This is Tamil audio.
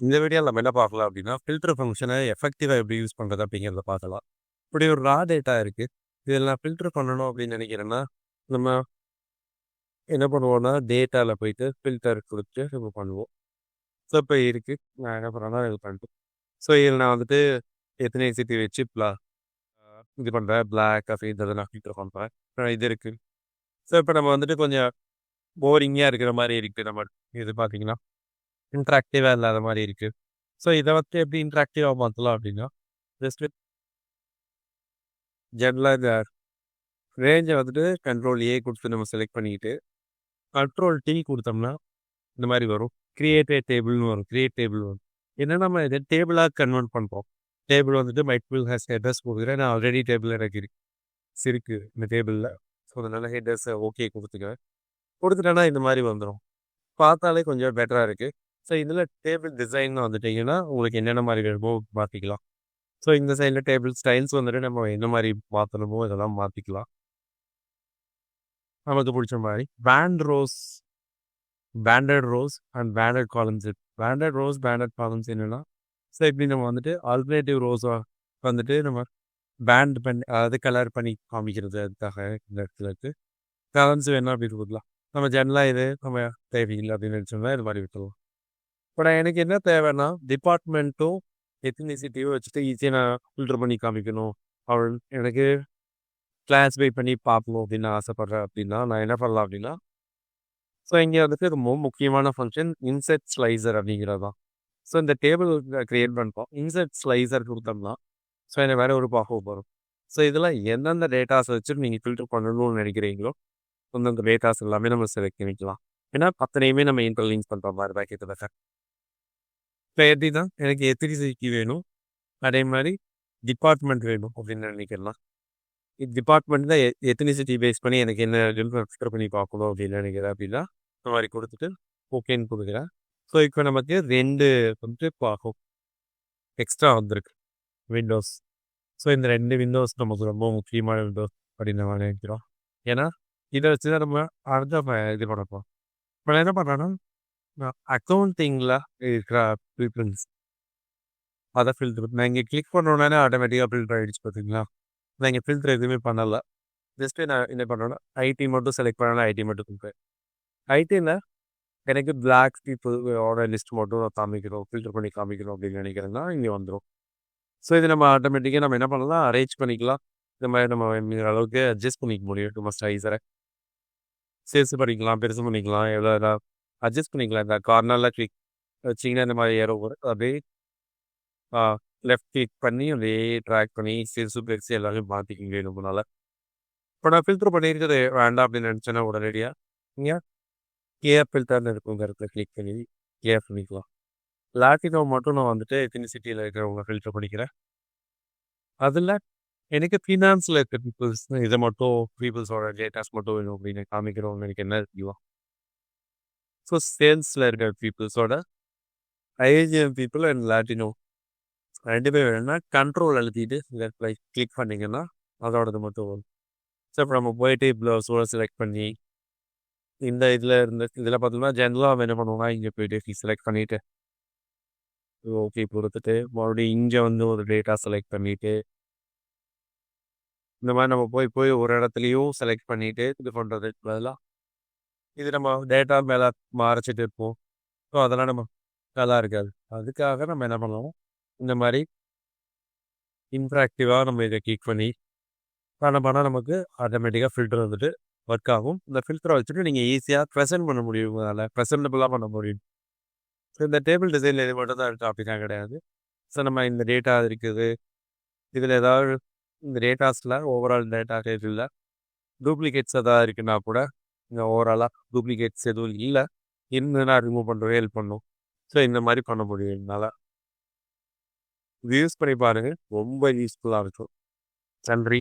இந்த வீடியோவில் நம்ம என்ன பார்க்கலாம் அப்படின்னா ஃபில்டர் ஃபங்க்ஷனை எஃபெக்டிவாக எப்படி யூஸ் பண்ணுறது அப்படிங்கிறத பார்க்கலாம். இப்படி ஒரு ரா டேட்டா இருக்குது. இதில் நான் ஃபில்டர் பண்ணணும் அப்படின்னு நினைக்கிறேன்னா நம்ம என்ன பண்ணுவோம்னா டேட்டாவில் போயிட்டு ஃபில்டர் கொடுத்து நம்ம பண்ணுவோம். ஸோ இப்போ இருக்குது நான் என்ன பண்ணுறேன்னா இது பண்ணிட்டு ஸோ இதில் நான் வந்துட்டு எத்தனை சிட்டி வச்சு இது பண்ணுறேன் பிளாக் அப்படின்றத நான் ஃபில்டர் பண்ணுறேன். இது இருக்குது. ஸோ இப்போ நம்ம வந்துட்டு கொஞ்சம் போரிங்காக இருக்கிற மாதிரி இருக்குது. நம்ம இது பார்த்தீங்கன்னா இன்ட்ராக்டிவாக இல்லாத மாதிரி இருக்குது. ஸோ இதை வந்து எப்படி இன்ட்ராக்டிவாக மாற்றலாம் அப்படின்னா ஜஸ்ட் ஜென்ரலாக இந்த ரேஞ்சை வந்துட்டு கண்ட்ரோல் ஏ கொடுத்து நம்ம செலக்ட் பண்ணிக்கிட்டு கண்ட்ரோல் டி கொடுத்தோம்னா இந்த மாதிரி வரும். கிரியேட் டேபிள்னு வரும். கிரியேட் டேபிள் வரும். ஏன்னா நம்ம இதை டேபிளாக கன்வெர்ட் பண்ணுறோம். டேபிள் வந்துட்டு மைட்பிள் ஹேஸ் ஹெட்டர்ஸ் கொடுக்குறேன். நான் ஆல்ரெடி டேபிள் எனக்கு இருக்குது இந்த டேபிளில். ஸோ அதனால் ஹெட்டர்ஸை ஓகே கொடுத்துட்டேன்னா இந்த மாதிரி வந்துடும். பார்த்தாலே கொஞ்சம் பெட்டராக இருக்குது. ஸோ இதில் டேபிள் டிசைன் வந்துட்டிங்கன்னா உங்களுக்கு என்னென்ன மாதிரி வேணுமோ மாற்றிக்கலாம். ஸோ இந்த சைடில் டேபிள் ஸ்டைல்ஸ் வந்துட்டு நம்ம என்ன மாதிரி மாற்றணுமோ இதெல்லாம் மாற்றிக்கலாம் நமக்கு பிடிச்ச மாதிரி. Banded rose and banded columns. Banded rose banded columns என்னென்னா ஸோ இப்படி நம்ம வந்துட்டு ஆல்டர்னேட்டிவ் ரோஸாக வந்துட்டு நம்ம பேண்ட் பண்ணி அதாவது கலர் பண்ணி காமிக்கிறது. அதுக்காக இந்த இடத்துல இருக்குது. காலம்ஸ் வேணால் அப்படி கொடுக்கலாம். நம்ம ஜென்ரலாக இது நம்ம தேவையில்லை அப்படின்னு நினச்சோம்னா இது மாதிரி விட்டுருவோம். இப்போ நான் எனக்கு என்ன தேவைன்னா டிபார்ட்மெண்ட்டும் எத்தனிசிட்டியும் வச்சுட்டு ஈஸியாக நான் ஃபில்டர் பண்ணி காமிக்கணும். அவள் எனக்கு கிளாஸிஃபை பண்ணி பார்க்கணும் அப்படின்னு ஆசைப்பட்றேன் அப்படின்னா நான் என்ன பண்ணலாம் அப்படின்னா ஸோ இங்கே வந்துட்டு ரொம்ப முக்கியமான ஃபங்க்ஷன் இன்செர்ட் ஸ்லைசர் அப்படிங்கிறது தான். ஸோ இந்த டேபிள் க்ரியேட் பண்ணுறோம். இன்செர்ட் ஸ்லைசர் கொடுத்தோம்னா ஸோ எனக்கு வேறு ஒரு பாகம் வரும். ஸோ இதில் எந்தெந்த டேட்டாஸை வச்சுட்டு நீங்கள் ஃபில்டர் பண்ணணும்னு நினைக்கிறீங்களோ அந்தந்த டேட்டாஸ் எல்லாமே நம்ம செலக்ட் பண்ணிக்கலாம். ஏன்னா அத்தனையுமே நம்ம இன்டர்லிங்க் பண்ணுற மாதிரி தான் கிட்டத்தட்ட. இப்போ எப்படி தான் எனக்கு எத்தனை வேணும் அதே மாதிரி டிபார்ட்மெண்ட் வேணும் அப்படின்னு நினைக்கலாம். டிபார்ட்மெண்ட் தான் எத்தனிசிட்டி பேஸ் பண்ணி எனக்கு என்ன ஃபில்டர் பண்ணி பார்க்கணும் அப்படின்னு நினைக்கிறேன் அப்படின்னா இந்த மாதிரி கொடுத்துட்டு ஓகேன்னு கொடுக்குறேன். ஸோ இப்போ நமக்கு 2 வந்துட்டு பார்க்கும் எக்ஸ்ட்ரா வந்திருக்கு விண்டோஸ். ஸோ இந்த 2 விண்டோஸ் நமக்கு ரொம்ப முக்கியமான விண்டோஸ் அப்படின்னு நம்ம நினைக்கிறோம். ஏன்னா இதை வச்சு தான் நம்ம அடுத்த இது பண்ணப்போம். இப்போ நான் என்ன பண்ணுறேன்னா அக்கௌண்டிங்கில் இருக்கிற ப்ரிஃபரன்ஸ் அதை ஃபில்டர் நான் இங்கே கிளிக் பண்ணோன்னே ஆட்டோமேட்டிக்காக ஃபில்டர் ஆகிடுச்சு. பார்த்தீங்களா நான் இங்கே ஃபில்டர் எதுவுமே பண்ணலை. ஜஸ்ட்டு நான் என்ன பண்ணுறேன்னா ஐடி மட்டும் செலக்ட் பண்ணாலும் ஐடி மட்டும் கொடுப்பேன். ஐடியில் எனக்கு பிளாக் பீப்புளோட லிஸ்ட் மட்டும் நான் காமிக்கிறோம் ஃபில்டர் பண்ணி காமிக்கிறோம் அப்படின்னு நினைக்கிறேன்னா இங்கே வந்துடும். ஸோ இது நம்ம ஆட்டோமேட்டிக்காக நம்ம என்ன பண்ணலாம் அரேஞ்ச் பண்ணிக்கலாம். இந்த மாதிரி நம்ம அளவுக்கு அட்ஜஸ்ட் பண்ணிக்க முடியும். நம்ம ஸ்டைஸரை சேல்ஸ் பண்ணிக்கலாம், பெருசு பண்ணிக்கலாம், எவ்வளோ அட்ஜஸ்ட் பண்ணிக்கலாம். இந்த கார்னரில் கிளிக் வச்சிங்கன்னா இந்த மாதிரி ஏறோ அப்படியே லெஃப்ட் கிளிக் பண்ணி அப்படியே ட்ராக் பண்ணி சேல்ஸு பெருசு எல்லாமே மாற்றிக்கிங்க நம்மளால். இப்போ நான் ஃபில்டர் பண்ணியிருக்கிறது வேண்டாம் அப்படின்னு நினச்சேன்னா உடனடியாக இங்கே கேஆர் ஃபில்டர்னு இருக்குங்கிறத கிளிக் பண்ணி கேஆர் பண்ணிக்கலாம். லாட்டினோ மட்டும் நான் வந்துட்டு எத்தனிசிட்டியில் இருக்கிறவங்க ஃபில்டர் பண்ணிக்கிறேன். அதில் எனக்கு ஃபினான்ஸில் இருக்க பீப்புள்ஸ் இதை மட்டும் பீப்புள்ஸோட டேட்டாஸ் மட்டும் வேணும் அப்படின்னு காமிக்கிறவங்க எனக்கு என்ன இருக்குவா. ஸோ சேல்ஸில் இருக்கிற பீப்புள்ஸோட ஐஏஜிஎம் பீப்புள் அண்ட் லாட்டினோ 2 பேர் வேணும்னா கண்ட்ரோல் அழுத்திட்டு கிளிக் பண்ணிங்கன்னா அதோடது மட்டும் வரும். ஸோ இப்போ நம்ம போயிட்டு இவ்வளோ செலக்ட் பண்ணி இந்த இதில் பார்த்தோம்னா ஜென்ரலாக என்ன பண்ணுவோம்னா இங்கே போயிட்டு செலக்ட் பண்ணிவிட்டு ஓகே கொடுத்துட்டு மறுபடியும் இங்கே வந்து ஒரு டேட்டா செலக்ட் பண்ணிவிட்டு இந்த மாதிரி நம்ம போய் ஒரு இடத்துலையும் செலக்ட் பண்ணிவிட்டு இது பண்ணுறதுக்கு பதிலாக இது நம்ம டேட்டா மேலே மறைச்சிட்டு இருப்போம். ஸோ அதெல்லாம் நம்ம நல்லா இருக்காது. அதுக்காக நம்ம என்ன பண்ணலாம் இந்த மாதிரி இன்ட்ராக்டிவாக நம்ம இதை கிளிக் பண்ணி பண்ணால் நமக்கு ஆட்டோமேட்டிக்காக ஃபில்டர் வந்துட்டு ஒர்க் ஆகும். இந்த ஃபில்டரை வச்சுட்டு நீங்கள் ஈஸியாக ப்ரெசென்ட் பண்ண முடியும். அதனால் ப்ரெசென்டபுளாக பண்ண முடியும். ஸோ இந்த டேபிள் டிசைனில் இது மட்டும் தான் இருக்குது அப்படின்னா கிடையாது. ஸோ நம்ம இந்த டேட்டா இருக்குது இதில் ஏதாவது இந்த டேட்டாஸில் ஓவரால் டேட்டா டேபிளில் டூப்ளிகேட்ஸ் எதாவது இருக்குன்னா கூட இங்கே ஓவராலாக டூப்ளிகேட்ஸ் எதுவும் இல்லை இருந்ததுன்னா ரிமூவ் பண்ணுறவே ஹெல்ப் பண்ணும். ஸோ இந்த மாதிரி பண்ண முடியும். இதனால் யூஸ் பண்ணி பாருங்கள், ரொம்ப யூஸ்ஃபுல்லாக இருக்கும். நன்றி.